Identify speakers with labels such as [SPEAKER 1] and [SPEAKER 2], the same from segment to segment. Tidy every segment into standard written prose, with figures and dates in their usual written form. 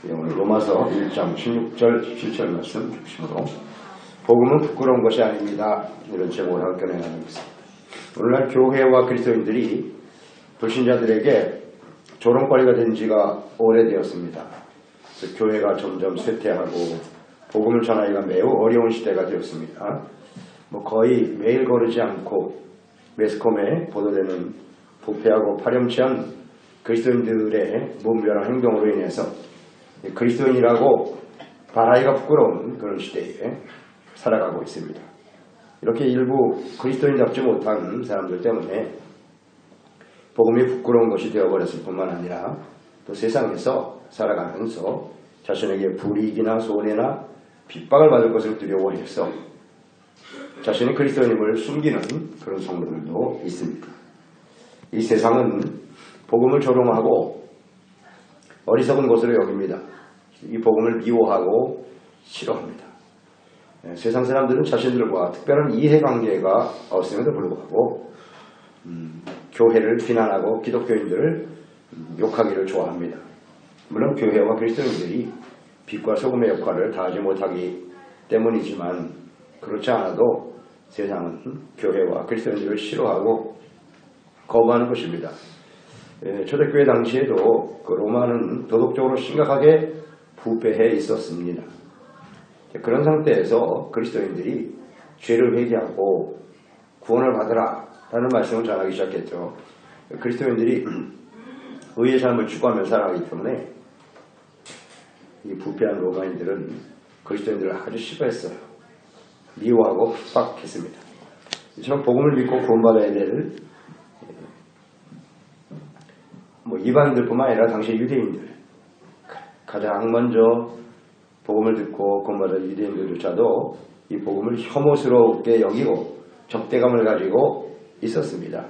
[SPEAKER 1] 오늘 로마서 1장 16절 17절 말씀 중심으로 복음은 부끄러운 것이 아닙니다. 이런 제목을 함께 나누겠습니다. 오늘날 교회와 그리스도인들이 불신자들에게 조롱거리가 된 지가 오래되었습니다. 교회가 점점 쇠퇴하고 복음을 전하기가 매우 어려운 시대가 되었습니다. 거의 매일 거르지 않고 매스컴에 보도되는 부패하고 파렴치한 그리스도인들의 무분별한 행동으로 인해서 그리스도인이라고 말하기가 부끄러운 그런 시대에 살아가고 있습니다. 이렇게 일부 그리스도인답지 못한 사람들 때문에 복음이 부끄러운 것이 되어버렸을 뿐만 아니라 또 세상에서 살아가면서 자신에게 불이익이나 손해나 핍박을 받을 것을 두려워해서 자신의 그리스도인임을 숨기는 그런 성도들도 있습니다. 이 세상은 복음을 조롱하고 어리석은 것으로 여깁니다. 이 복음을 미워하고 싫어합니다. 세상 사람들은 자신들과 특별한 이해관계가 없음에도 불구하고 교회를 비난하고 기독교인들을 욕하기를 좋아합니다. 물론 교회와 그리스도인들이 빛과 소금의 역할을 다하지 못하기 때문이지만 그렇지 않아도 세상은 교회와 그리스도인들을 싫어하고 거부하는 것입니다. 초대교회 당시에도 그 로마는 도덕적으로 심각하게 부패해 있었습니다. 그런 상태에서 그리스도인들이 죄를 회개하고 구원을 받으라 라는 말씀을 전하기 시작했죠. 그리스도인들이 의의 삶을 추구하며 살아가기 때문에 이 부패한 로마인들은 그리스도인들을 아주 싫어했어요. 미워하고 핍박했습니다. 이처럼 복음을 믿고 구원받아야 될 이방인들뿐만 아니라 당시 유대인들, 가장 먼저 복음을 듣고 구원받은 유대인들조차도 이 복음을 혐오스럽게 여기고 적대감을 가지고 있었습니다.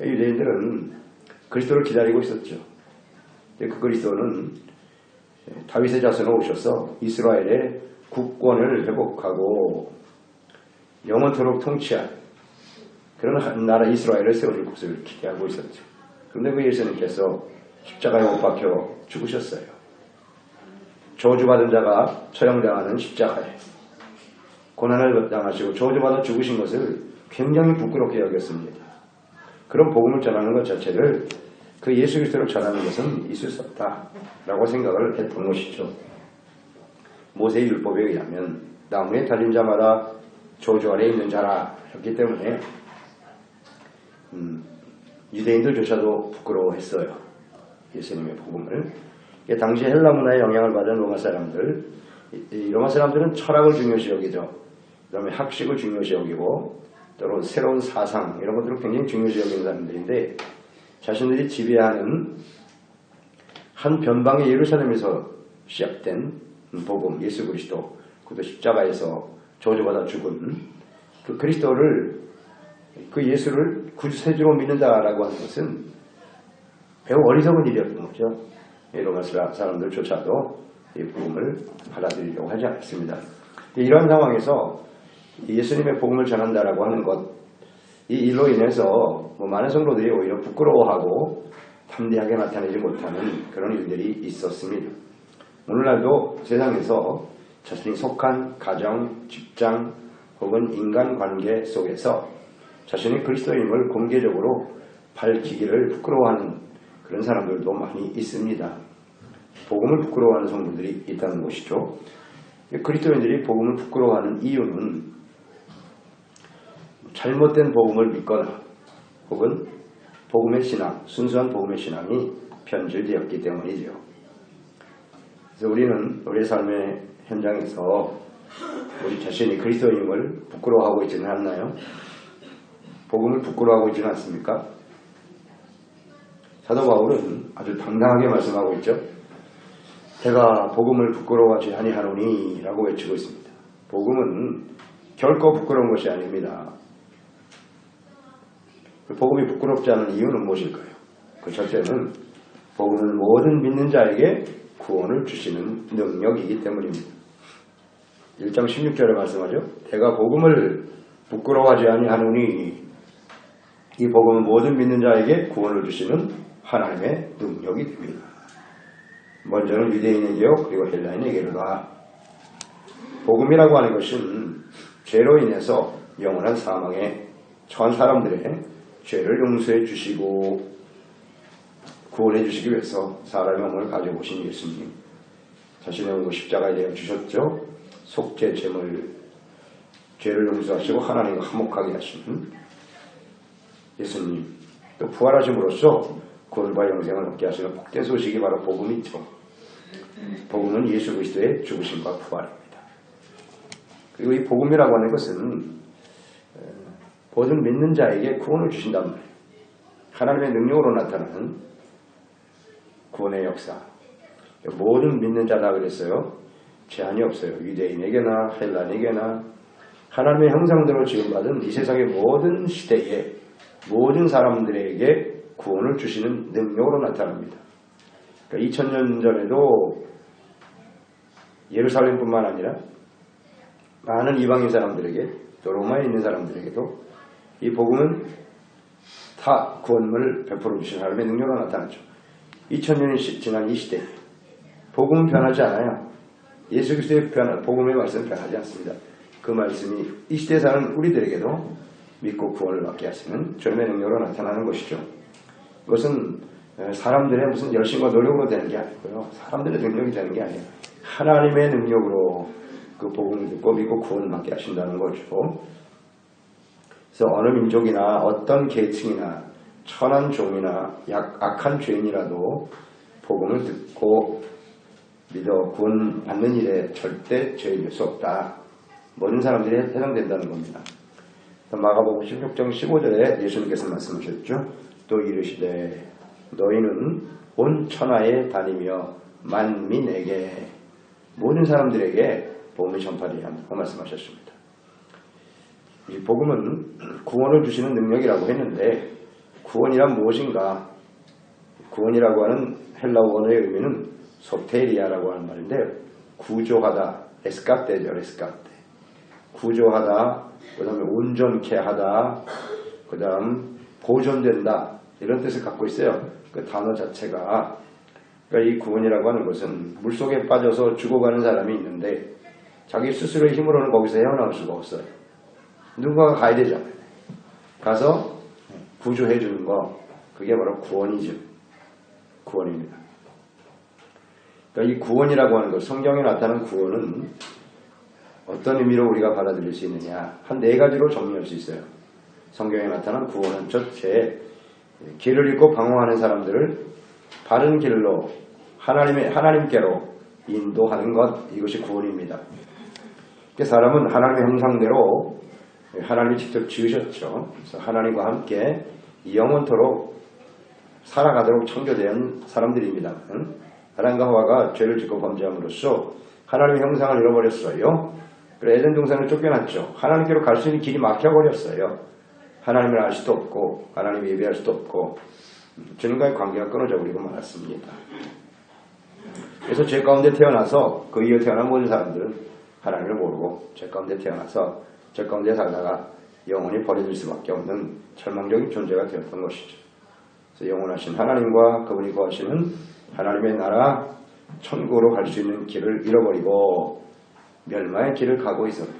[SPEAKER 1] 유대인들은 그리스도를 기다리고 있었죠. 그 그리스도는 다윗의 자손으로 오셔서 이스라엘의 국권을 회복하고 영원토록 통치할 그런 한 나라 이스라엘을 세워줄 것을 기대하고 있었죠. 그런데 그 예수님께서 십자가에 못 박혀 죽으셨어요. 저주받은 자가 처형당하는 십자가에 고난을 당하시고 저주받아 죽으신 것을 굉장히 부끄럽게 여겼습니다. 그런 복음을 전하는 것 자체를 그 예수 그리스도를 전하는 것은 있을 수 없다라고 생각을 했던 것이죠. 모세의 율법에 의하면 나무에 달린 자마다 저주 아래 있는 자라 했기 때문에 유대인들조차도 부끄러워했어요. 예수님의 복음을. 당시 헬라 문화의 영향을 받은 로마 사람들, 이 로마 사람들은 철학을 중요시 여기죠. 그 다음에 학식을 중요시 여기고 또는 새로운 사상 이런 것들을 굉장히 중요시 여기는 사람들인데 자신들이 지배하는 한 변방의 예루살렘에서 시작된 복음, 예수 그리스도, 그도 십자가에서 저주받아 죽은 그 그리스도를 그 예수를 구세주로 믿는다라고 하는 것은 매우 어리석은 일이었던 거죠. 로마 사람들조차도 이 복음을 받아들이려고 하지 않습니다. 이러한 상황에서 예수님의 복음을 전한다라고 하는 것, 이 일로 인해서 많은 성도들이 오히려 부끄러워하고 담대하게 나타내지 못하는 그런 일들이 있었습니다. 오늘날도 세상에서 자신이 속한 가정, 직장 혹은 인간관계 속에서 자신의 그리스도임을 공개적으로 밝히기를 부끄러워하는 그런 사람들도 많이 있습니다. 복음을 부끄러워하는 성도들이 있다는 것이죠. 그리스도인들이 복음을 부끄러워하는 이유는 잘못된 복음을 믿거나 혹은 복음의 신앙, 순수한 복음의 신앙이 변질되었기 때문이죠. 그래서 우리는 우리의 삶의 현장에서 우리 자신이 그리스도임을 부끄러워하고 있지는 않나요? 복음을 부끄러워하고 있지는 않습니까? 사도 바울은 아주 당당하게 말씀하고 있죠. 제가 복음을 부끄러워하지 아니하노니 라고 외치고 있습니다. 복음은 결코 부끄러운 것이 아닙니다. 복음이 부끄럽지 않은 이유는 무엇일까요? 그 첫째는 복음은 모든 믿는 자에게 구원을 주시는 능력이기 때문입니다. 1장 16절에 말씀하죠. 내가 복음을 부끄러워하지 아니하노니 이 복음은 모든 믿는 자에게 구원을 주시는 하나님의 능력이 됩니다. 먼저는 유대인에게요, 그리고 헬라인에게로다. 복음이라고 하는 것은 죄로 인해서 영원한 사망에 처한 사람들의 죄를 용서해 주시고 구원해 주시기 위해서 사람의 몸을 가져오신 예수님, 자신의 몸을 십자가에 대해 주셨죠. 속죄 제물, 죄를 용서하시고 하나님과 화목하게 하시는 예수님, 또 부활하심으로써 구원과 영생을 얻게 하시는 복된 소식이 바로 복음이죠. 복음은 예수 그리스도의 죽으심과 부활입니다. 그리고 이 복음이라고 하는 것은 모든 믿는 자에게 구원을 주신단 말이에요. 하나님의 능력으로 나타나는 구원의 역사. 모든 믿는 자다 그랬어요. 제한이 없어요. 유대인에게나 헬라인에게나 하나님의 형상대로 지음받은 이 세상의 모든 시대에 모든 사람들에게 구원을 주시는 능력으로 나타납니다. 그러니까 2000년 전에도 예루살렘뿐만 아니라 많은 이방인 사람들에게 또 로마에 있는 사람들에게도 이 복음은 다 구원을 베풀어 주신 하나님의 능력으로 나타나죠. 2000년이 지난 이 시대에 복음은 변하지 않아요. 예수 그리스도의 복음의 말씀은 변하지 않습니다. 그 말씀이 이 시대에 사는 우리들에게도 믿고 구원을 받게 하시는 주님의 능력으로 나타나는 것이죠. 이것은 사람들의 무슨 열심과 노력으로 되는 게 아니고요. 사람들의 능력이 되는 게 아니에요. 하나님의 능력으로 그 복음을 듣고 믿고 구원을 받게 하신다는 거죠. 그래서 어느 민족이나 어떤 계층이나 천한 종이나 악한 죄인이라도 복음을 듣고 믿어 구원 받는 일에 절대 죄일 수 없다. 모든 사람들이 해당된다는 겁니다. 마가복음 16장 15절에 예수님께서 말씀하셨죠. 또 이르시되 너희는 온 천하에 다니며 만민에게 모든 사람들에게 복음이 전파되어야 한다고 말씀하셨습니다. 이 복음은 구원을 주시는 능력이라고 했는데 구원이란 무엇인가? 구원이라고 하는 헬라어 원어의 의미는 소테리아라고 하는 말인데 구조하다, 에스카테죠. 에스카테. 구조하다, 그 다음에 온전케 하다, 그 다음 보존된다 이런 뜻을 갖고 있어요. 그 단어 자체가. 그러니까 이 구원이라고 하는 것은 물속에 빠져서 죽어가는 사람이 있는데 자기 스스로의 힘으로는 거기서 헤어나올 수가 없어요. 누군가가 가야 되잖아요. 가서 구조해 주는 거, 그게 바로 구원이죠. 구원입니다. 그러니까 이 구원이라고 하는 것, 성경에 나타나는 구원은 어떤 의미로 우리가 받아들일 수 있느냐, 한 네 가지로 정리할 수 있어요. 성경에 나타난 구원은 첫째, 길을 잃고 방황하는 사람들을 바른 길로 하나님께로 인도하는 것, 이것이 구원입니다. 사람은 하나님의 형상대로 하나님이 직접 지으셨죠. 그래서 하나님과 함께 영원토록 살아가도록 창조된 사람들입니다. 아담과 하와가 죄를 짓고 범죄함으로써 하나님의 형상을 잃어버렸어요. 그래서 에덴 동산을 쫓겨났죠. 하나님께로 갈 수 있는 길이 막혀버렸어요. 하나님을 알 수도 없고 하나님을 예배할 수도 없고 주님과의 관계가 끊어져 버리고 말았습니다. 그래서 죄 가운데 태어나서 그 이후에 태어난 모든 사람들은 하나님을 모르고 죄 가운데 태어나서 죄 가운데 살다가 영원히 버려질 수밖에 없는 절망적인 존재가 되었던 것이죠. 그래서 영원하신 하나님과 그분이 거하시는 하나님의 나라 천국으로 갈 수 있는 길을 잃어버리고 멸망의 길을 가고 있었다.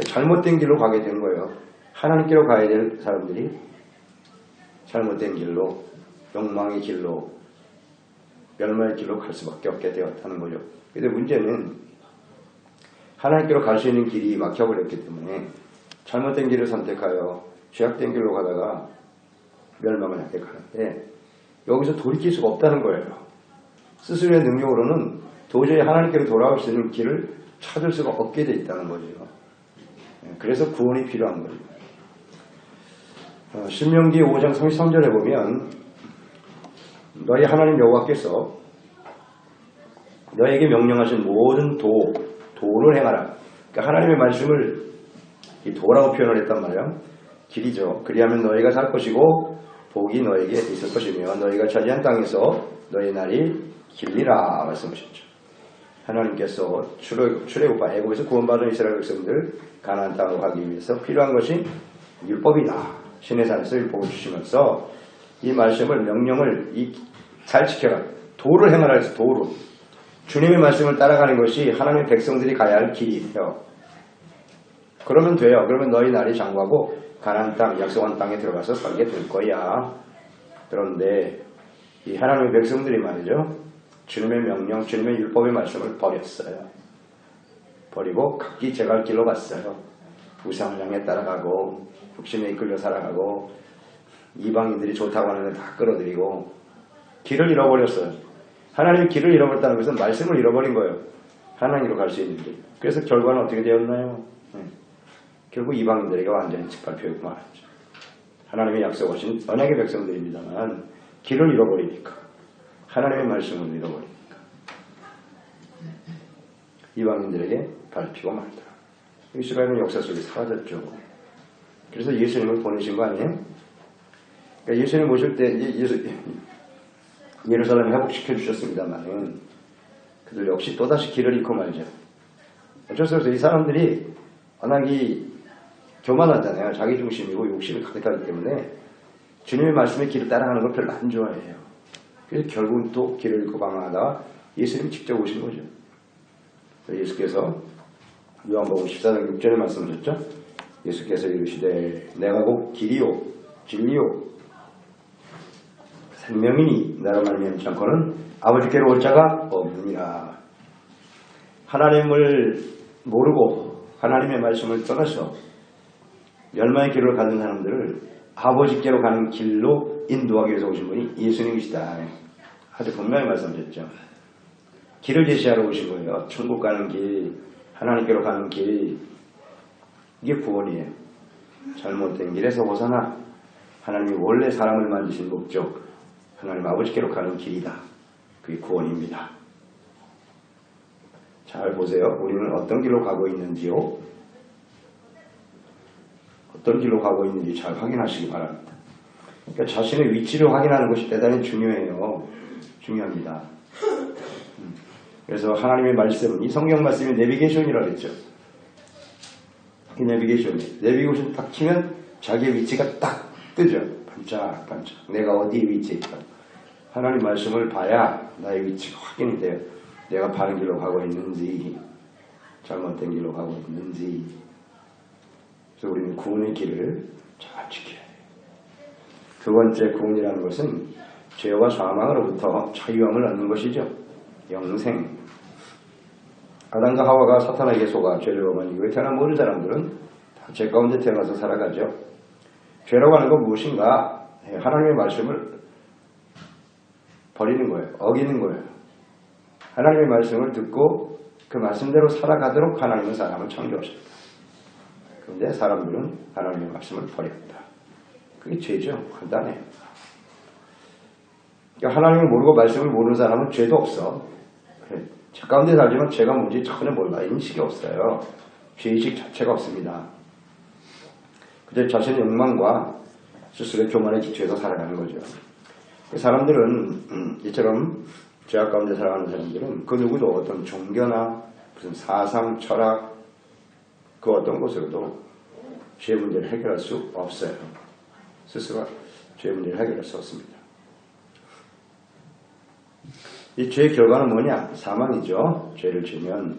[SPEAKER 1] 잘못된 길로 가게 된 거예요. 하나님께로 가야 될 사람들이 잘못된 길로, 욕망의 길로, 멸망의 길로 갈 수밖에 없게 되었다는 거죠. 그런데 문제는 하나님께로 갈 수 있는 길이 막혀버렸기 때문에 잘못된 길을 선택하여 죄악된 길로 가다가 멸망을 향해 가는데 여기서 돌이킬 수가 없다는 거예요. 스스로의 능력으로는 도저히 하나님께로 돌아올 수 있는 길을 찾을 수가 없게 돼 있다는 거죠. 그래서 구원이 필요한 거예요. 신명기 5장 33절에 보면 너희 하나님 여호와께서 너에게 명령하신 모든 도를 행하라. 그러니까 하나님의 말씀을 이 도라고 표현을 했단 말이에요. 길이죠. 그리하면 너희가 살 것이고 복이 너에게 있을 것이며 너희가 차지한 땅에서 너희 날이 길리라 말씀하셨죠. 하나님께서 출애굽과 애굽에서 구원받은 이스라엘 백성들 가나안 땅으로 가기 위해서 필요한 것이 율법이다. 시내산에서 율법을 주시면서 이 말씀을 명령을 잘 지켜라. 도를 행하라 해서 도를. 주님의 말씀을 따라가는 것이 하나님의 백성들이 가야 할 길이에요. 그러면 돼요. 그러면 너희 날이 장구하고 가나안 땅, 약속한 땅에 들어가서 살게 될 거야. 그런데 이 하나님의 백성들이 말이죠. 주님의 명령, 주님의 율법의 말씀을 버렸어요. 버리고 각기 제갈 길로 갔어요. 우상을 향해 따라가고 욕심에 이끌려 살아가고 이방인들이 좋다고 하는 데 다 끌어들이고 길을 잃어버렸어요. 하나님의 길을 잃어버렸다는 것은 말씀을 잃어버린 거예요. 하나님으로 갈 수 있는 길. 그래서 결과는 어떻게 되었나요? 결국 이방인들에게 완전히 짓밟히고 말았죠. 하나님의 약속하신 언약의 백성들입니다만 길을 잃어버리니까 하나님의 말씀을 잃어버리니까 이방인들에게 밟히고 말더라. 이스라엘은 역사 속에 사라졌죠. 그래서 예수님을 보내신 거 아니에요? 그러니까 예수님 모실 때 예루살렘 회복시켜 주셨습니다만 그들 역시 또다시 길을 잃고 말죠. 어쩔 수 없어요. 이 사람들이 워낙이 교만하잖아요. 자기중심이고 욕심이 가득하기 때문에 주님의 말씀의 길을 따라가는 걸 별로 안 좋아해요. 그래서 결국은 또 길을 잃고 방황하다가 예수님이 직접 오신 거죠. 예수께서 요한복음 14장 6절에 말씀하셨죠. 예수께서 이르시되 내가 곧 길이요 진리요 생명이니 나로 말미암지 않고는 아버지께로 올 자가 없느니라. 하나님을 모르고 하나님의 말씀을 떠나서 멸망의 길을 가는 사람들을 아버지께로 가는 길로 인도하기 위해서 오신 분이 예수님이시다. 아주 분명히 말씀하셨죠. 길을 제시하러 오신 거예요. 천국 가는 길, 하나님께로 가는 길, 이게 구원이에요. 잘못된 길에서 벗어나 하나님이 원래 사람을 만드신 목적, 하나님 아버지께로 가는 길이다. 그게 구원입니다. 잘 보세요. 우리는 어떤 길로 가고 있는지요? 어떤 길로 가고 있는지 잘 확인하시기 바랍니다. 그러니까 자신의 위치를 확인하는 것이 대단히 중요해요. 중요합니다. 그래서 하나님의 말씀, 이 성경 말씀이 내비게이션이라고 했죠. 이 내비게이션 딱 치면 자기의 위치가 딱 뜨죠. 반짝반짝. 내가 어디에 위치해 있다. 하나님 말씀을 봐야 나의 위치가 확인이 돼요. 내가 바른 길로 가고 있는지 잘못된 길로 가고 있는지. 그래서 우리는 구원의 길을 잘 지켜야 해요. 두 번째 구원이라는 것은 죄와 사망으로부터 자유함을 얻는 것이죠. 영생. 아담과 하와가 사탄에게 속아 죄를 범한 이후에 태어난 모든 사람들은 다 죄 가운데 태어나서 살아가죠. 죄라고 하는 건 무엇인가? 하나님의 말씀을 버리는 거예요. 어기는 거예요. 하나님의 말씀을 듣고 그 말씀대로 살아가도록 하나님은 사람을 창조하셨다. 그런데 사람들은 하나님의 말씀을 버렸다. 그게 죄죠. 간단해요. 그러니까 하나님을 모르고 말씀을 모르는 사람은 죄도 없어. 죄 가운데 살지만 죄가 뭔지 전혀 몰라. 인식이 없어요. 죄의식 자체가 없습니다. 그저 자신의 욕망과 스스로의 교만에 기초해서 살아가는 거죠. 사람들은 이처럼 죄악 가운데 살아가는 사람들은 그 누구도 어떤 종교나 무슨 사상, 철학 그 어떤 것으로도 죄 문제를 해결할 수 없어요. 스스로 죄 문제를 해결할 수 없습니다. 이 죄의 결과는 뭐냐? 사망이죠. 죄를 지으면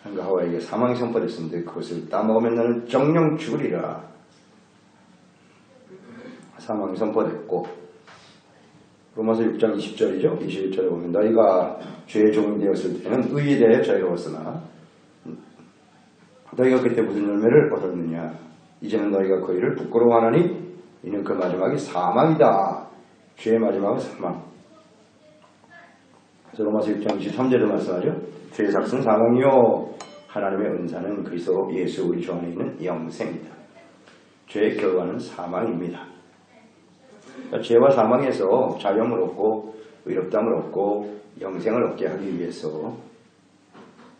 [SPEAKER 1] 하나님과 하와에게 사망이 선포됐었는데 그것을 따먹으면 너는 정령 죽으리라. 사망이 선포됐고 로마서 6장 20절이죠. 21절에 보면 너희가 죄의 종이 되었을 때는 의에 대해 자유로웠으나 너희가 그때 무슨 열매를 얻었느냐. 이제는 너희가 그 일을 부끄러워하나니 이는 그 마지막이 사망이다. 죄의 마지막은 사망. 그래서 로마서 6장 23절에 말씀하죠. 죄의 삭은 사망이요 하나님의 은사는 그리스도 예수 우리 주 안에 있는 영생이다. 죄의 결과는 사망입니다. 그러니까 죄와 사망에서 자유함을 얻고 의롭다함을 얻고 영생을 얻게 하기 위해서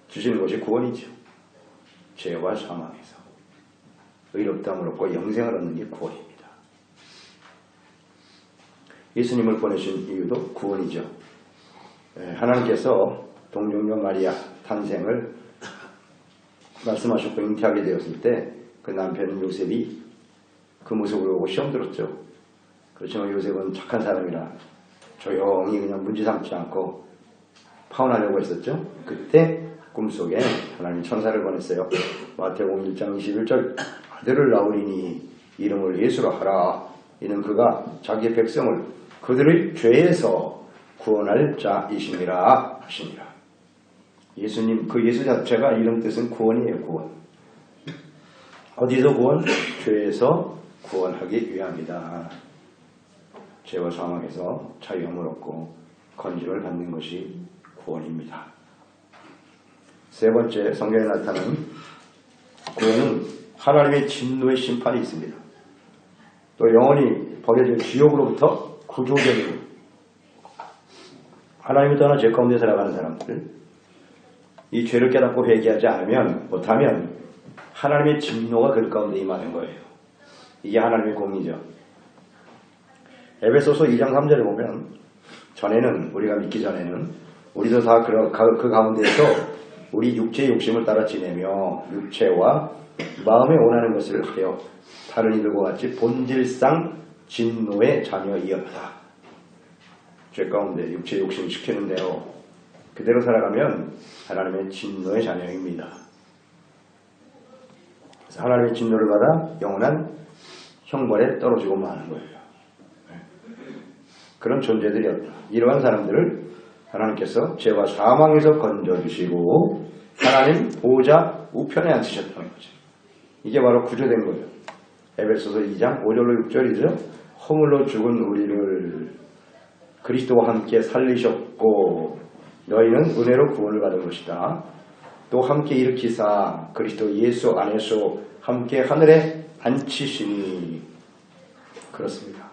[SPEAKER 1] 주시는 것이 구원이죠. 죄와 사망에서 의롭다함을 얻고 영생을 얻는 게 구원입니다. 예수님을 보내신 이유도 구원이죠. 하나님께서 동정녀 마리아 탄생을 말씀하셨고 잉태하게 되었을 때 그 남편 요셉이 그 모습을 보고 시험 들었죠. 그렇지만 요셉은 착한 사람이라 조용히 그냥 문제 삼지 않고 파혼하려고 했었죠. 그때 꿈속에 하나님이 천사를 보냈어요. 마태복음 1장 21절 아들을 낳으리니 이름을 예수로 하라. 이는 그가 자기의 백성을 그들의 죄에서 구원할 자이시니라 하시니라. 예수님, 그 예수 자체가 이름 뜻은 구원이에요. 구원. 어디서 구원? 죄에서 구원하기 위함이다. 죄와 사망에서 자유함을 얻고 건짐을 받는 것이 구원입니다. 세 번째 성경에 나타나는 구원은 하나님의 진노의 심판이 있습니다. 또 영원히 버려진 지옥으로부터 구조되는 하나님을 떠나 죄 가운데 살아가는 사람들, 이 죄를 깨닫고 회개하지 않으면 못하면 하나님의 진노가 그 가운데 임하는 거예요. 이게 하나님의 공의죠. 에베소서 2장 3절에 보면 전에는 우리가 믿기 전에는 우리도 다 그 가운데에서 우리 육체의 욕심을 따라 지내며 육체와 마음에 원하는 것을 하여 다른 이들과 같이 본질상 진노의 자녀이었다. 죄 가운데 육체의 욕심을 시키는 대로 그대로 살아가면 하나님의 진노의 자녀입니다. 그래서 하나님의 진노를 받아 영원한 형벌에 떨어지고 마는 거예요. 그런 존재들이었다. 이러한 사람들을 하나님께서 죄와 사망에서 건져주시고 하나님 보호자 우편에 앉히셨다는 거죠. 이게 바로 구조된 거예요. 에베소서 2장 5절로 6절이죠. 허물로 죽은 우리를 그리스도와 함께 살리셨고 너희는 은혜로 구원을 받은 것이다. 또 함께 일으키사 그리스도 예수 안에서 함께 하늘에 앉히시니. 그렇습니다.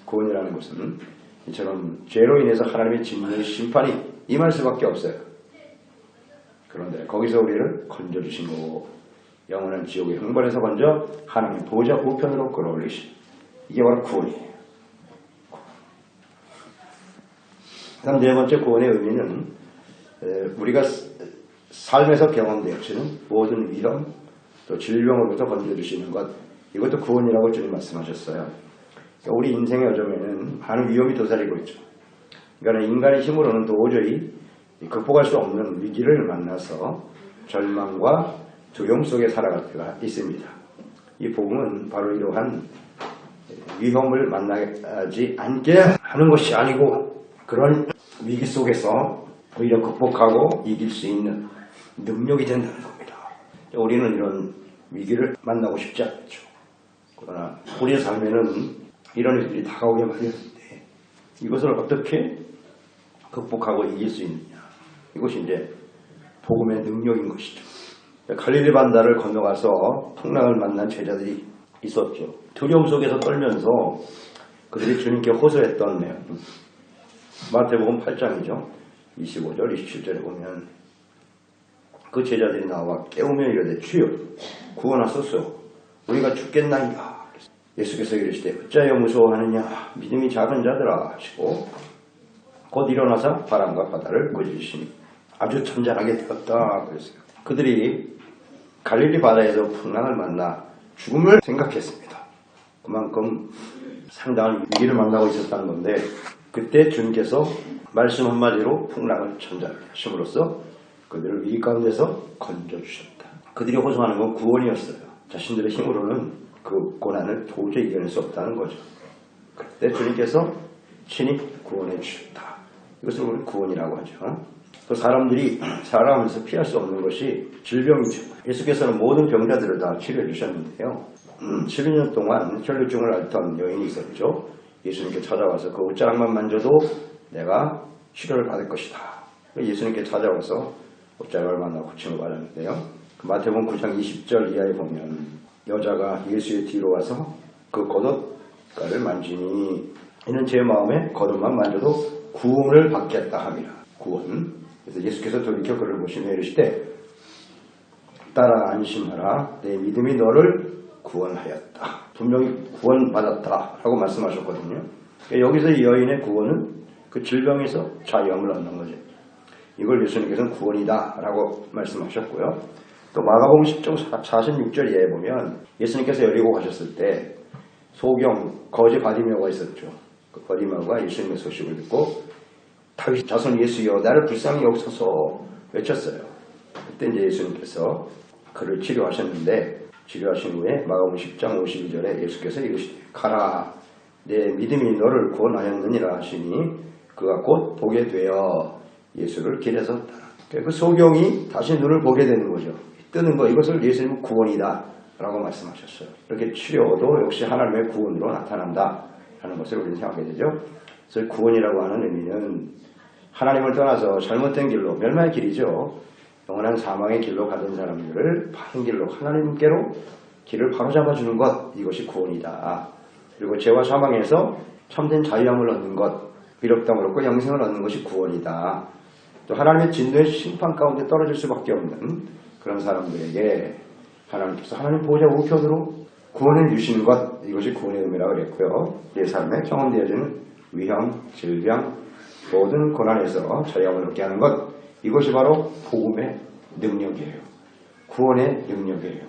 [SPEAKER 1] 구원이라는 것은 이처럼 죄로 인해서 하나님의 진노의 심판이 임할 수밖에 없어요. 그런데 거기서 우리를 건져주신 거고 영원한 지옥의 형벌에서 건져 하나님 보호자 우편으로 끌어올리신, 이게 바로 구원이에요. 다음 네 번째 구원의 의미는 우리가 삶에서 경험되어지는 모든 위험 또 질병으로부터 건져주시는 것, 이것도 구원이라고 주님 말씀하셨어요. 그러니까 우리 인생의 여정에는 많은 위험이 도사리고 있죠. 그러니까 인간의 힘으로는 도저히 극복할 수 없는 위기를 만나서 절망과 두려움 속에 살아갈 때가 있습니다. 이 복음은 바로 이러한 위험을 만나지 않게 하는 것이 아니고 그런 위기 속에서 오히려 극복하고 이길 수 있는 능력이 된다는 겁니다. 우리는 이런 위기를 만나고 싶지 않죠. 그러나 우리의 삶에는 이런 일들이 다가오게 마련인데 이것을 어떻게 극복하고 이길 수 있느냐, 이것이 이제 복음의 능력인 것이죠. 갈릴리 반다를 건너가서 풍랑을 만난 제자들이 있었죠. 두려움 속에서 떨면서 그들이 주님께 호소했던 내용, 마태복음 8장이죠. 25절 27절에 보면 그 제자들이 나와 깨우며 이르되 주여 구원하소서 우리가 죽겠나이다. 예수께서 이르시되 어찌하여 무서워하느냐 믿음이 작은 자들아 하시고 곧 일어나서 바람과 바다를 꾸짖으시니 아주 천천하게 되었다 그랬어요. 그들이 갈릴리 바다에서 풍랑을 만나 죽음을 생각했습니다. 그만큼 상당한 위기를 만나고 있었다는 건데 그때 주님께서 말씀 한마디로 풍랑을 천천하게 하심으로써 그들을 위기 가운데서 건져주셨다. 그들이 호소하는 건 구원이었어요. 자신들의 힘으로는 그 고난을 도저히 이겨낼 수 없다는 거죠. 그때 주님께서 친히 구원해 주셨다. 이것을 우리 구원이라고 하죠. 또 사람들이 살아가면서 피할 수 없는 것이 질병이죠. 예수께서는 모든 병자들을 다 치료해 주셨는데요. 12년 동안 혈류증을 앓던 여인이 있었죠. 예수님께 찾아와서 그 옷자락만 만져도 내가 치료를 받을 것이다. 예수님께 찾아와서 옷자락을 만나 고침을 받았는데요. 마태복음 9장 20절 이하에 보면 여자가 예수의 뒤로 와서 그 겉옷가를 만지니 이는 제 마음에 겉옷만 만져도 구원을 받겠다 함이라. 구원. 그래서 예수께서 돌이켜 그를 보시며 이르시되 따라 안심하라 내 믿음이 너를 구원하였다. 분명히 구원받았다 라고 말씀하셨거든요. 여기서 이 여인의 구원은 그 질병에서 자유함을 얻는 거죠. 이걸 예수님께서는 구원이다 라고 말씀하셨고요. 또 마가복음 10장 46절 이하에 보면 예수님께서 여리고 가셨을 때 소경 거지 바디메오가 있었죠. 그 바디메오가 예수님의 소식을 듣고 다윗 자손 예수여 나를 불쌍히 여기소서 외쳤어요. 그때 이제 예수님께서 그를 치료하셨는데 치료하신 후에 마가복음 10장 52절에 예수께서 이르시되 가라 내 믿음이 너를 구원하였느니라 하시니 그가 곧 보게 되어 예수를 길에서 따라. 그 소경이 다시 눈을 보게 되는 거죠. 뜨는 거 이것을 예수님은 구원이다 라고 말씀하셨어요. 이렇게 치료도 역시 하나님의 구원으로 나타난다 하는 것을 우리는 생각하게 되죠. 그래서 구원이라고 하는 의미는 하나님을 떠나서 잘못된 길로 멸망의 길이죠. 영원한 사망의 길로 가던 사람들을 바른 길로 하나님께로 길을 바로잡아주는 것 이것이 구원이다. 그리고 죄와 사망에서 참된 자유함을 얻는 것 의롭다함을 얻고 영생을 얻는 것이 구원이다. 또 하나님의 진노의 심판 가운데 떨어질 수밖에 없는 그런 사람들에게 하나님께서 하나님 보호자 우편으로 구원해 주시는 것 이것이 구원의 의미라고 그랬고요. 내 삶에 경험되어지는 위험, 질병, 모든 고난에서 자유함을 얻게 하는 것 이것이 바로 복음의 능력이에요. 구원의 능력이에요.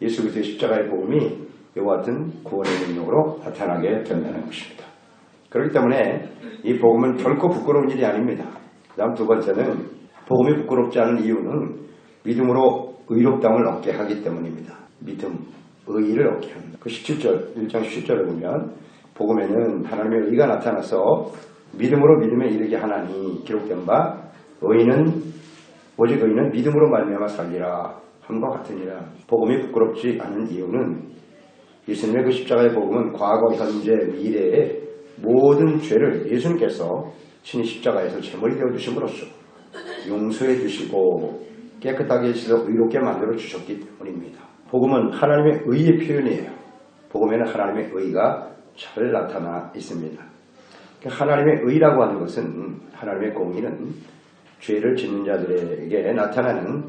[SPEAKER 1] 예수 그리스도의 십자가의 복음이 이와 같은 구원의 능력으로 나타나게 된다는 것입니다. 그렇기 때문에 이 복음은 결코 부끄러운 일이 아닙니다. 그 다음 두 번째는 복음이 부끄럽지 않은 이유는 믿음으로 의롭다함을 얻게 하기 때문입니다. 믿음, 의의를 얻게 합니다. 그 17절, 1장 17절을 보면 복음에는 하나님의 의가 나타나서 믿음으로 믿음에 이르게 하나니 기록된 바 의인은 오직 의인은 믿음으로 말미암아 살리라 함과 같으니라. 복음이 부끄럽지 않은 이유는 예수님의 그 십자가의 복음은 과거, 현재, 미래의 모든 죄를 예수님께서 친히 십자가에서 제물이 되어 주심으로써 용서해 주시고 깨끗하게 해서 의롭게 만들어 주셨기 때문입니다. 복음은 하나님의 의의 표현이에요. 복음에는 하나님의 의가 잘 나타나 있습니다. 하나님의 의라고 하는 것은 하나님의 공의는 죄를 짓는 자들에게 나타나는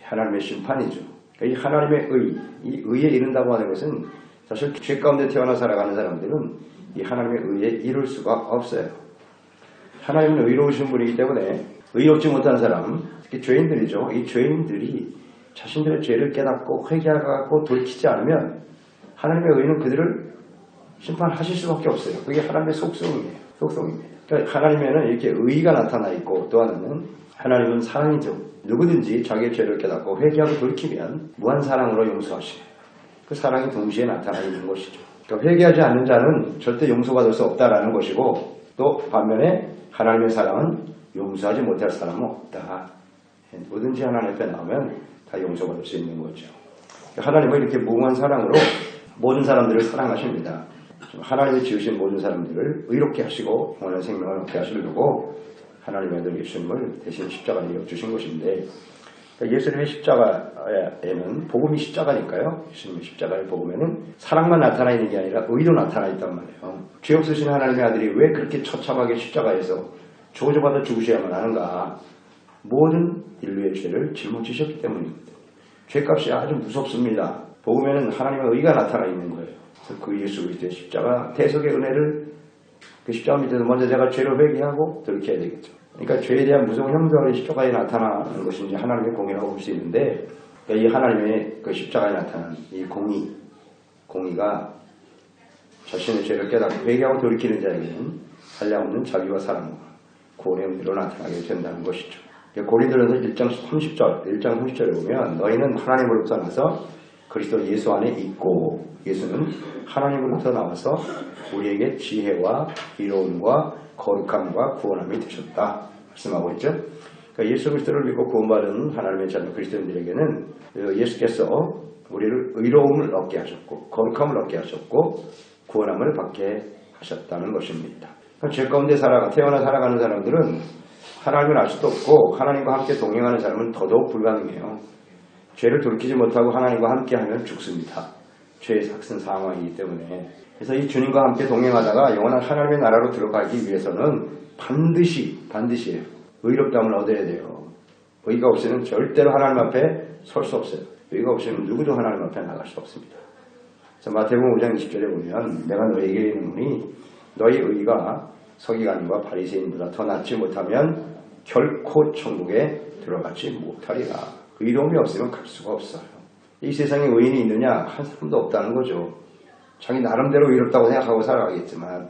[SPEAKER 1] 하나님의 심판이죠. 이 하나님의 의, 이 의에 이른다고 하는 것은 사실 죄 가운데 태어나 살아가는 사람들은 이 하나님의 의에 이룰 수가 없어요. 하나님은 의로우신 분이기 때문에 의롭지 못한 사람, 특히 죄인들이죠. 이 죄인들이 자신들의 죄를 깨닫고 회개하고 돌이키지 않으면 하나님의 의는 그들을 심판하실 수밖에 없어요. 그게 하나님의 속성이에요. 속성입니다. 그러니까 하나님에는 이렇게 의가 나타나 있고 또 하나는 하나님은 사랑이죠. 누구든지 자기의 죄를 깨닫고 회개하고 돌이키면 무한 사랑으로 용서하시고 그 사랑이 동시에 나타나 있는 것이죠. 그러니까 회개하지 않는 자는 절대 용서받을 수 없다라는 것이고 또 반면에 하나님의 사랑은 용서하지 못할 사람은 없다. 뭐든지 하나님 앞에 나오면 다 용서받을 수 있는 거죠. 하나님은 이렇게 무궁한 사랑으로 모든 사람들을 사랑하십니다. 하나님이 지으신 모든 사람들을 의롭게 하시고 영원한 생명을 얻게 하시려고 하나님의 아들 예수님을 대신 십자가에 이어 주신 것인데 예수님의 십자가에는 복음이 십자가니까요. 예수님의 십자가의 복음에는 사랑만 나타나 있는 게 아니라 의도 나타나 있단 말이에요. 죄 없으신 하나님의 아들이 왜 그렇게 처참하게 십자가에서 저주받아 죽으셔야만 하는가. 모든 인류의 죄를 짊어지셨기 때문입니다. 죄값이 아주 무섭습니다. 복음에는 하나님의 의가 나타나 있는 거예요. 그래서 그 예수 그리스도의 십자가 대속의 은혜를 그 십자가 밑에서 먼저 제가 죄를 회개하고 돌이켜야 되겠죠. 그러니까 죄에 대한 무서운 형벌이 십자가에 나타나는 것이 이제 하나님의 공의라고 볼 수 있는데 이 하나님의 그 십자가에 나타난 이 공의가 자신의 죄를 깨닫고 회개하고 돌이키는 자에게는 한량없는 자비와 사랑과 구원의 은혜로 나타나게 된다는 것이죠. 고린도전서 1장 30절에 보면 너희는 하나님으로부터 나서 그리스도 예수 안에 있고 예수는 하나님으로부터 나와서 우리에게 지혜와 이로움과 거룩함과 구원함이 되셨다 말씀하고 있죠. 그러니까 예수 그리스도를 믿고 구원받은 하나님의 자녀 그리스도인들에게는 예수께서 우리를 의로움을 얻게 하셨고 거룩함을 얻게 하셨고 구원함을 받게 하셨다는 것입니다. 그러니까 죄 가운데 태어나 살아가는 사람들은 하나님을 알 수도 없고 하나님과 함께 동행하는 사람은 더더욱 불가능해요. 죄를 돌이키지 못하고 하나님과 함께하면 죽습니다. 죄의 삭슨 상황이기 때문에. 그래서 이 주님과 함께 동행하다가 영원한 하나님의 나라로 들어가기 위해서는 반드시 의롭다함을 얻어야 돼요. 의가 없이는 절대로 하나님 앞에 설 수 없어요. 의가 없이는 누구도 하나님 앞에 나갈 수 없습니다. 그래서 마태복음 5장 20절에 보면 내가 너희에게 이르노니 너희 의가 서기관과 바리새인보다 더 낫지 못하면 결코 천국에 들어가지 못하리라. 의로움이 없으면 갈 수가 없어요. 이 세상에 의인이 있느냐? 한 사람도 없다는 거죠. 자기 나름대로 의롭다고 생각하고 살아가겠지만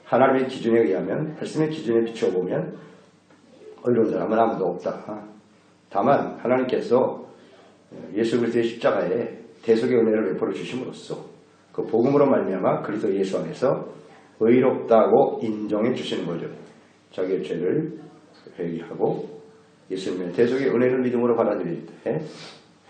[SPEAKER 1] 하나님의 기준에 의하면, 말씀의 기준에 비추어 보면 의로운 사람은 아무도 없다. 다만 하나님께서 예수 그리스도의 십자가에 대속의 은혜를 베풀어 주심으로써 그 복음으로 말미암아 그리스도 예수 안에서 의롭다고 인정해 주시는 거죠. 자기의 죄를 회개하고 예수님의 대속의 은혜를 믿음으로 받아들일 때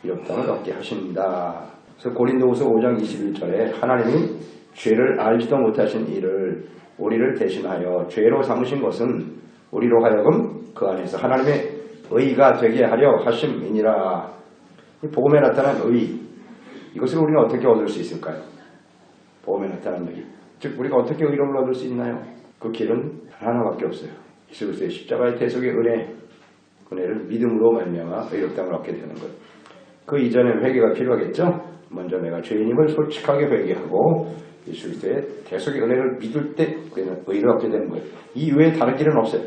[SPEAKER 1] 의롭다함을 얻게 하신다. 그래서 고린도후서 5장 21절에 하나님이 죄를 알지도 못하신 이를 우리를 대신하여 죄로 삼으신 것은 우리로 하여금 그 안에서 하나님의 의가 되게 하려 하심이니라. 복음에 나타난 의, 이것을 우리는 어떻게 얻을 수 있을까요? 복음에 나타난 의, 즉 우리가 어떻게 의로움을 얻을 수 있나요? 그 길은 하나밖에 없어요. 예수 그리스도의 십자가의 대속의 은혜를 믿음으로 말미암아 의롭다함을 얻게 되는 것. 그 이전에 회개가 필요하겠죠? 먼저 내가 죄인임을 솔직하게 회개하고 예수 그리스도의 대속의 은혜를 믿을 때 우리는 의를 얻게 되는 거예요. 이 외에 다른 길은 없어요.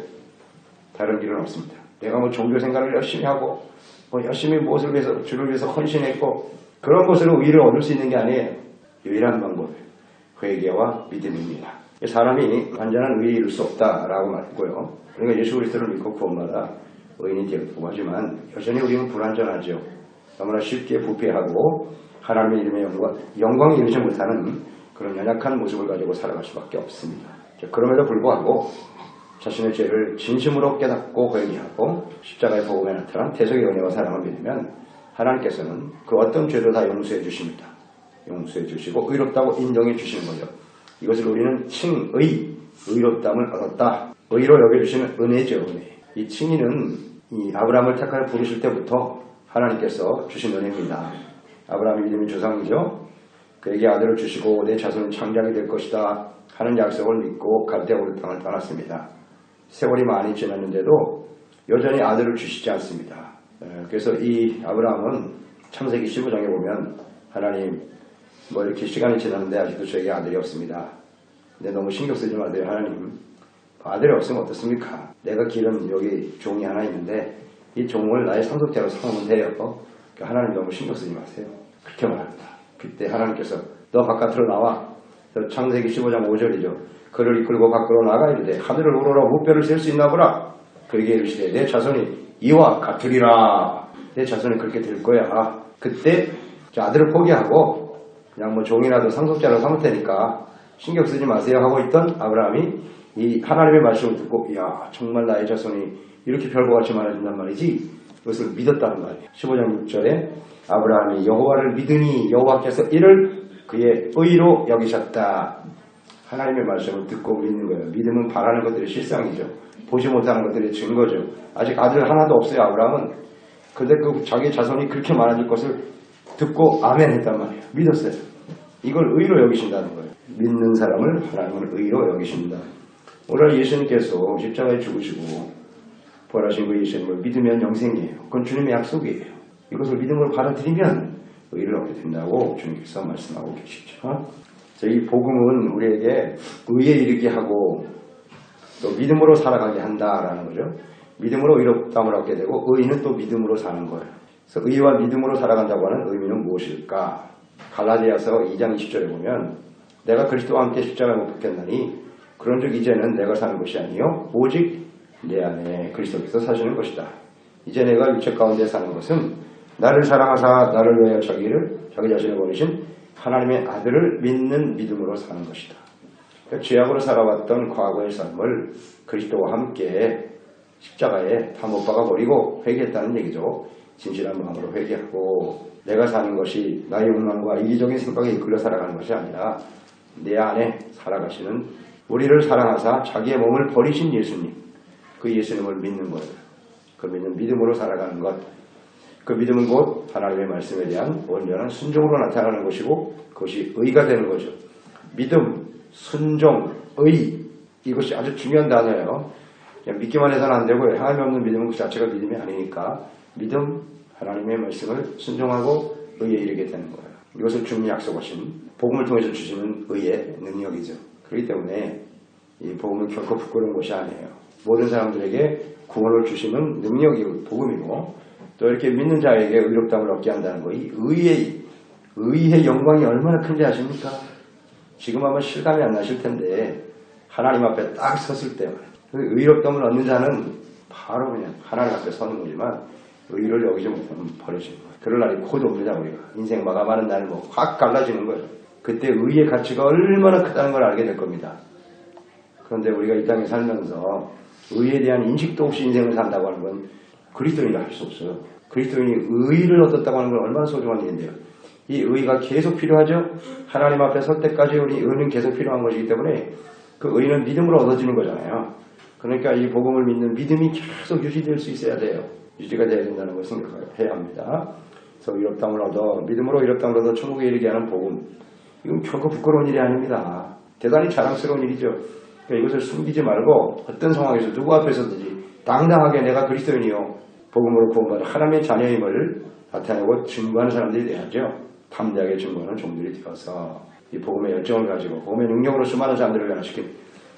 [SPEAKER 1] 다른 길은 없습니다. 내가 뭐 종교 생활을 열심히 하고 열심히 무엇을 위해서 주를 위해서 헌신했고 그런 것으로 의를 얻을 수 있는 게 아니에요. 유일한 방법은 회개와 믿음입니다. 사람이 완전한 의에 이를 수 없다라고 말했고요. 그러니까 예수 그리스도를 믿고 구원받아 의인이 되었고 하지만 여전히 우리는 불완전하죠. 너무나 쉽게 부패하고 하나님의 이름의 영광에 이르지 못하는 그런 연약한 모습을 가지고 살아갈 수밖에 없습니다. 그럼에도 불구하고 자신의 죄를 진심으로 깨닫고 회개하고 십자가의 복음에 나타난 대속의 은혜와 사랑을 믿으면 하나님께서는 그 어떤 죄도 다 용서해 주십니다. 용서해 주시고 의롭다고 인정해 주시는 거죠. 이것을 우리는 칭의, 의롭다함을 얻었다. 의로 여겨주시는 은혜죠. 은혜. 이 칭의는 이 아브라함을 택하여 부르실 때부터 하나님께서 주신 은혜입니다. 아브라함이 믿음의 조상이죠. 그에게 아들을 주시고 내 자손은 창작이 될 것이다 하는 약속을 믿고 갈대아 우르 땅을 떠났습니다. 세월이 많이 지났는데도 여전히 아들을 주시지 않습니다. 그래서 이 아브라함은 창세기 15장에 보면 하나님 뭐 이렇게 시간이 지났는데 아직도 저에게 아들이 없습니다. 근데 너무 신경 쓰지 마세요. 하나님 아들이 없으면 어떻습니까? 내가 기른 여기 종이 하나 있는데 이 종을 나의 상속자로 삼으면 돼요. 그러니까 하나님 너무 신경 쓰지 마세요. 그렇게 말합니다. 그때 하나님께서 너 바깥으로 나와. 창세기 15장 5절이죠. 그를 이끌고 밖으로 나가 이르되 하늘을 우러러 무뼈를 셀 수 있나 보라. 그에게 이르시되 내 자손이 이와 같으리라. 내 자손이 그렇게 될 거야. 그때 아들을 포기하고 그냥 뭐 종이라도 상속자로 삼을 테니까 신경 쓰지 마세요 하고 있던 아브라함이 이 하나님의 말씀을 듣고 이야 정말 나의 자손이 이렇게 별거같이 많아진단 말이지. 그것을 믿었다는 말이에요. 15장 6절에 아브라함이 여호와를 믿으니 여호와께서 이를 그의 의로 여기셨다. 하나님의 말씀을 듣고 믿는 거예요. 믿음은 바라는 것들의 실상이죠. 보지 못하는 것들의 증거죠. 아직 아들 하나도 없어요. 아브라함은. 그런데 그 자기 자손이 그렇게 많아질 것을 듣고 아멘 했단 말이에요. 믿었어요. 이걸 의로 여기신다는 거예요. 믿는 사람을 하나님은 의로 여기신다. 오늘 예수님께서 십자가에 죽으시고 부활하신 그 예수님을 믿으면 영생이에요. 그건 주님의 약속이에요. 이것을 믿음으로 받아들이면 의를 얻게 된다고 주님께서 말씀하고 계시죠. 이 복음은 우리에게 의에 이르게 하고 또 믿음으로 살아가게 한다라는 거죠. 믿음으로 의롭다함을 얻게 되고 의는 또 믿음으로 사는 거예요. 그래서 의와 믿음으로 살아간다고 하는 의미는 무엇일까? 갈라디아서 2장 20절에 보면 내가 그리스도와 함께 십자가에 못 박혔나니 그런즉 이제는 내가 사는 것이 아니요 오직 내 안에 그리스도께서 사시는 것이다. 이제 내가 육체 가운데 사는 것은 나를 사랑하사 나를 위하여 자기 자신을 버리신 하나님의 아들을 믿는 믿음으로 사는 것이다. 죄악으로 살아왔던 과거의 삶을 그리스도와 함께 십자가에 다 못 박아 버리고 회개했다는 얘기죠. 진실한 마음으로 회개하고 내가 사는 것이 나의 욕망과 이기적인 생각에 이끌려 살아가는 것이 아니라 내 안에 살아가시는 우리를 사랑하사 자기의 몸을 버리신 예수님, 그 예수님을 믿는 것, 그 믿는 믿음으로 살아가는 것, 그 믿음은 곧 하나님의 말씀에 대한 온전한 순종으로 나타나는 것이고 그것이 의가 되는 거죠. 믿음, 순종, 의, 이것이 아주 중요한 단어예요. 그냥 믿기만 해서는 안 되고요. 하나님 없는 믿음은 그 자체가 믿음이 아니니까 믿음, 하나님의 말씀을 순종하고 의에 이르게 되는 거예요. 이것을 주님이 약속하신 복음을 통해서 주시는 의의 능력이죠. 그렇기 때문에 이 복음은 결코 부끄러운 것이 아니에요. 모든 사람들에게 구원을 주시는 능력이 복음이고 또 이렇게 믿는 자에게 의롭다함을 얻게 한다는 거, 이 의의 영광이 얼마나 큰지 아십니까? 지금 아마 실감이 안 나실 텐데 하나님 앞에 딱 섰을 때만 그 의롭다움을 얻는 자는 바로 그냥 하나님 앞에 서는 거지만 의를 여기지 못하면 버려지는 거예요. 그럴 날이 곧 옵니다. 우리가 인생 마감하는 날 뭐 확 갈라지는 거예요. 그때 의의 가치가 얼마나 크다는 걸 알게 될 겁니다. 그런데 우리가 이 땅에 살면서 의에 대한 인식도 없이 인생을 산다고 하는 건 그리스도인이라 할 수 없어요. 그리스도인이 의를 얻었다고 하는 건 얼마나 소중한 일인데요. 이 의가 계속 필요하죠. 하나님 앞에 설 때까지 우리 의는 계속 필요한 것이기 때문에 그 의는 믿음으로 얻어지는 거잖아요. 그러니까 이 복음을 믿는 믿음이 계속 유지될 수 있어야 돼요. 유지가 돼야 된다는 걸 생각해야 합니다. 그래서 의롭다움을 얻어 믿음으로 의롭다움을 얻어 천국에 이르게 하는 복음, 이건 결코 부끄러운 일이 아닙니다. 대단히 자랑스러운 일이죠. 그러니까 이것을 숨기지 말고 어떤 상황에서 누구 앞에서든지 당당하게 내가 그리스도인이요 복음으로 구원받은 하나님의 자녀임을 나타내고 증거하는 사람들이 돼야죠. 담대하게 증거하는 종들이 되어서 이 복음의 열정을 가지고 복음의 능력으로 수많은 사람들을 변화시킨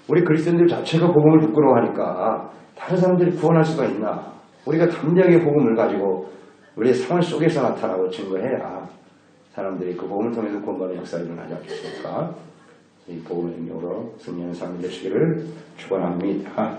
[SPEAKER 1] 우리 그리스도인들 자체가 복음을 부끄러워하니까 다른 사람들이 구원할 수가 있나. 우리가 담대하게 복음을 가지고 우리의 생활 속에서 나타나고 증거해야 사람들이 그 복음을 통해서 구원받는 역사를 일어나지 않겠습니까? 이 복음의 능력으로 승리하는 사람이 되시기를 축원합니다.